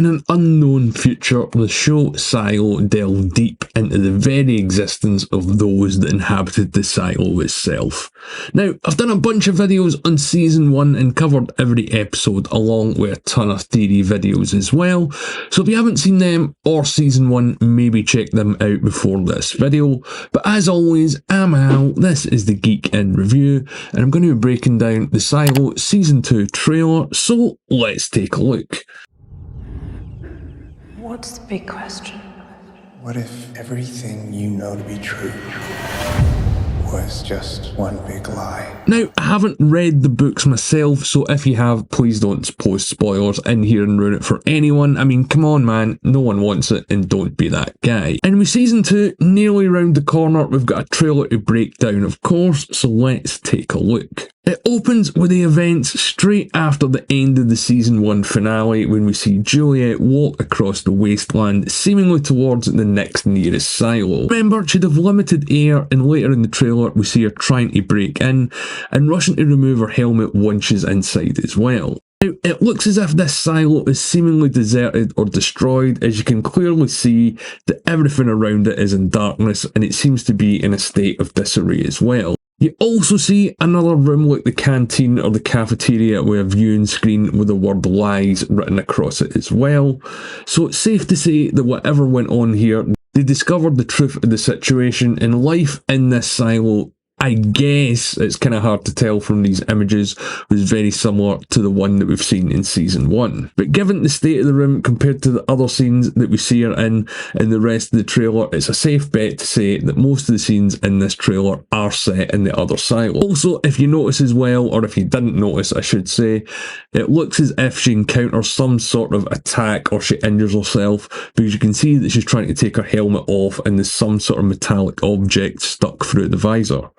In an unknown future, the show Silo delved deep into the very existence of those that inhabited the silo itself. Now, I've done a bunch of videos on season 1 and covered every episode along with a ton of theory videos as well, so if you haven't seen them or season 1, maybe check them out before this video. But as always, I'm Al, this is the Geek in Review, and I'm going to be breaking down the Silo season 2 trailer, so let's take a look. What's the big question? What if everything you know to be true was just one big lie? Now, I haven't read the books myself, so if you have, please don't post spoilers in here and ruin it for anyone. I mean, come on man, no one wants it, and don't be that guy. And with season 2 nearly round the corner, we've got a trailer to break down, of course, so let's take a look. It opens with the events straight after the end of the season 1 finale, when we see Juliet walk across the wasteland, seemingly towards the next nearest silo. Remember, she'd have limited air, and later in the trailer we see her trying to break in and rushing to remove her helmet once she's inside as well. Now, it looks as if this silo is seemingly deserted or destroyed, as you can clearly see that everything around it is in darkness, and it seems to be in a state of disarray as well. You also see another room like the canteen or the cafeteria with a viewing screen with the word lies written across it as well. So it's safe to say that whatever went on here, they discovered the truth of the situation, and life in this silo, I guess, it's kind of hard to tell from these images, was very similar to the one that we've seen in season 1. But given the state of the room compared to the other scenes that we see her in the rest of the trailer, it's a safe bet to say that most of the scenes in this trailer are set in the other silo. Also, if you notice as well, or if you didn't notice I should say, it looks as if she encounters some sort of attack or she injures herself, because you can see that she's trying to take her helmet off and there's some sort of metallic object stuck through the visor.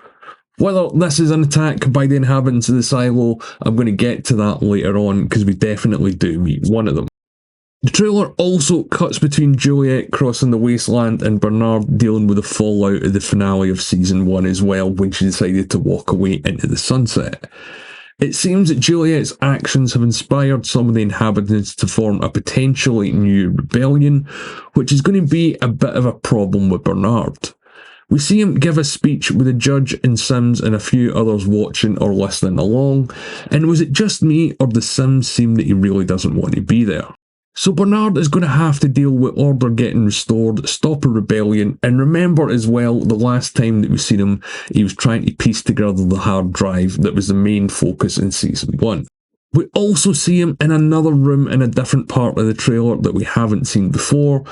Whether this is an attack by the inhabitants of the silo, I'm going to get to that later on, because we definitely do meet one of them. The trailer also cuts between Juliet crossing the wasteland and Bernard dealing with the fallout of the finale of season 1 as well, when she decided to walk away into the sunset. It seems that Juliet's actions have inspired some of the inhabitants to form a potentially new rebellion, which is going to be a bit of a problem with Bernard. We see him give a speech with a judge and Sims and a few others watching or listening along, and was it just me, or does Sims seem that he really doesn't want to be there? So Bernard is going to have to deal with order getting restored, stop a rebellion, and remember as well, the last time that we've seen him, he was trying to piece together the hard drive that was the main focus in season 1. We also see him in another room in a different part of the trailer that we haven't seen before,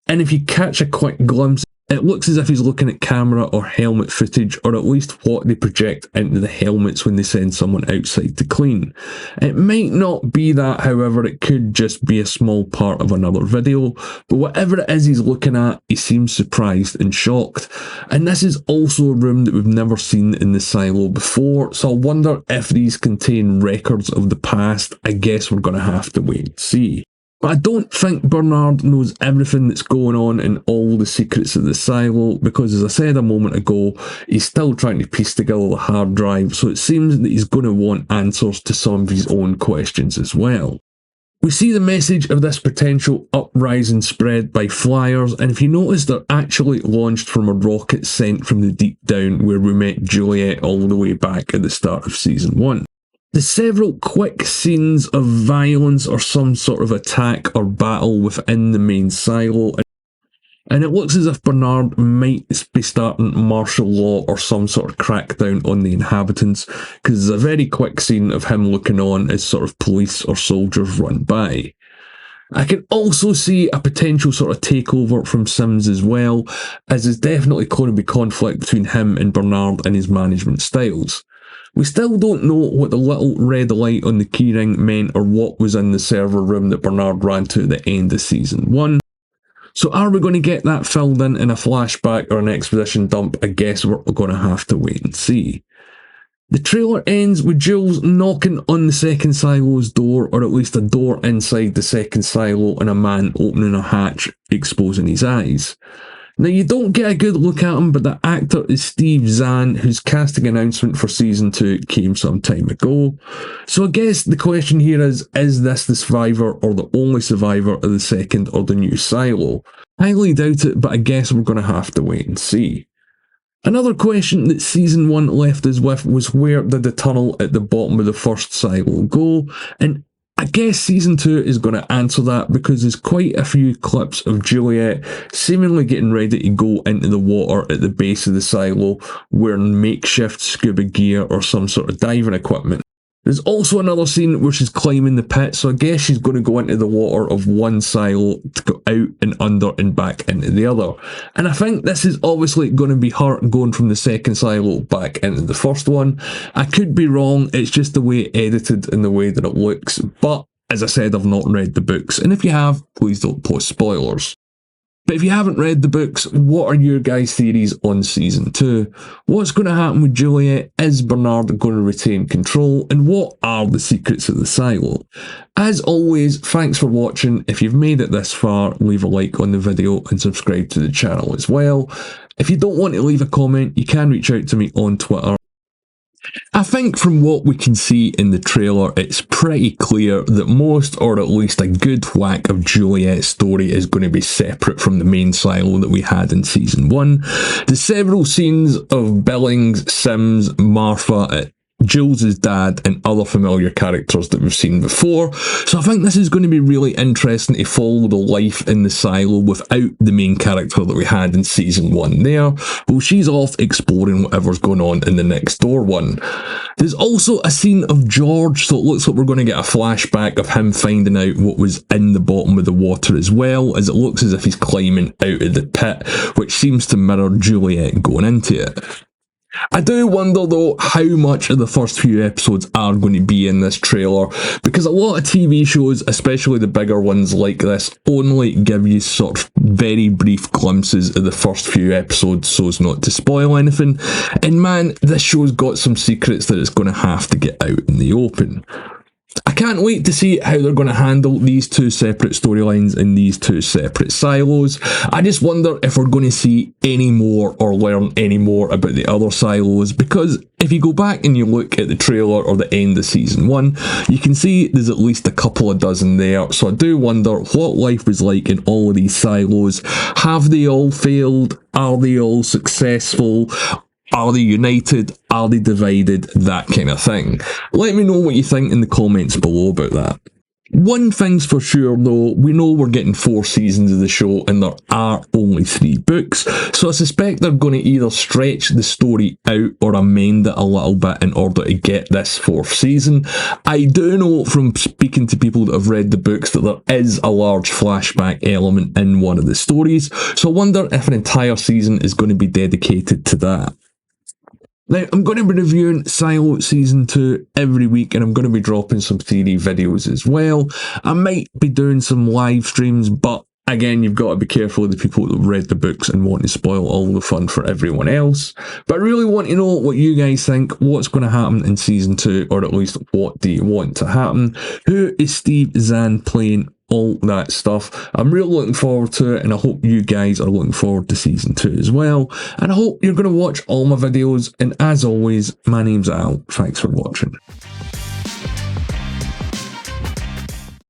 and if you catch a quick glimpse, it looks as if he's looking at camera or helmet footage, or at least what they project into the helmets when they send someone outside to clean. It might not be that, however, it could just be a small part of another video, but whatever it is he's looking at, he seems surprised and shocked. And this is also a room that we've never seen in the silo before, so I wonder if these contain records of the past. I guess we're going to have to wait and see. But I don't think Bernard knows everything that's going on and all the secrets of the silo, because as I said a moment ago, he's still trying to piece together the hard drive, so it seems that he's going to want answers to some of his own questions as well. We see the message of this potential uprising spread by flyers, and if you notice, they're actually launched from a rocket sent from the deep down where we met Juliet all the way back at the start of season 1. There's several quick scenes of violence or some sort of attack or battle within the main silo, and it looks as if Bernard might be starting martial law or some sort of crackdown on the inhabitants, because there's a very quick scene of him looking on as sort of police or soldiers run by. I can also see a potential sort of takeover from Sims as well, as there's definitely going to be conflict between him and Bernard and his management styles. We still don't know what the little red light on the keyring meant or what was in the server room that Bernard ran to at the end of season 1. So are we going to get that filled in a flashback or an exposition dump? I guess we're going to have to wait and see. The trailer ends with Jules knocking on the second silo's door, or at least a door inside the second silo, and a man opening a hatch, exposing his eyes. Now, you don't get a good look at him, but the actor is Steve Zahn, whose casting announcement for season 2 came some time ago. So I guess the question here is this the survivor or the only survivor of the second or the new silo? Highly doubt it, but I guess we're going to have to wait and see. Another question that season 1 left us with was, where did the tunnel at the bottom of the first silo go? And I guess season 2 is going to answer that, because there's quite a few clips of Juliet seemingly getting ready to go into the water at the base of the silo wearing makeshift scuba gear or some sort of diving equipment. There's also another scene where she's climbing the pit, so I guess she's going to go into the water of one silo to go out and under and back into the other. And I think this is obviously going to be her going from the second silo back into the first one. I could be wrong, it's just the way edited and the way that it looks, but as I said, I've not read the books, and if you have, please don't post spoilers. But if you haven't read the books, what are your guys' theories on season 2? What's going to happen with Juliet? Is Bernard going to retain control? And what are the secrets of the silo? As always, thanks for watching. If you've made it this far, leave a like on the video and subscribe to the channel as well. If you don't want to leave a comment, you can reach out to me on Twitter. I think from what we can see in the trailer, it's pretty clear that most, or at least a good whack of Juliet's story, is going to be separate from the main silo that we had in season 1. There's several scenes of Billings, Sims, Martha, Jules' dad, and other familiar characters that we've seen before, so I think this is going to be really interesting to follow the life in the silo without the main character that we had in season 1 there, while she's off exploring whatever's going on in the next door one. There's also a scene of George, so it looks like we're going to get a flashback of him finding out what was in the bottom of the water as well, as it looks as if he's climbing out of the pit, which seems to mirror Juliet going into it. I do wonder though how much of the first few episodes are going to be in this trailer, because a lot of TV shows, especially the bigger ones like this, only give you sort of very brief glimpses of the first few episodes so as not to spoil anything, and man, this show's got some secrets that it's going to have to get out in the open. I can't wait to see how they're going to handle these two separate storylines in these two separate silos. I just wonder if we're going to see any more or learn any more about the other silos, because if you go back and you look at the trailer or the end of season 1, you can see there's at least a couple of dozen there, so I do wonder what life was like in all of these silos. Have they all failed? Are they all successful? Are they united? Are they divided? That kind of thing. Let me know what you think in the comments below about that. One thing's for sure though, we know we're getting 4 seasons of the show and there are only 3 books, so I suspect they're going to either stretch the story out or amend it a little bit in order to get this 4th season. I do know from speaking to people that have read the books that there is a large flashback element in one of the stories, so I wonder if an entire season is going to be dedicated to that. Now, I'm going to be reviewing Silo Season 2 every week, and I'm going to be dropping some theory videos as well. I might be doing some live streams, but again, you've got to be careful of the people that have read the books and want to spoil all the fun for everyone else. But I really want to know what you guys think, what's going to happen in Season 2, or at least what do you want to happen? Who is Steve Zahn playing? All that stuff. I'm really looking forward to it, and I hope you guys are looking forward to season 2 as well. And I hope you're going to watch all my videos. And as always, my name's Al. Thanks for watching.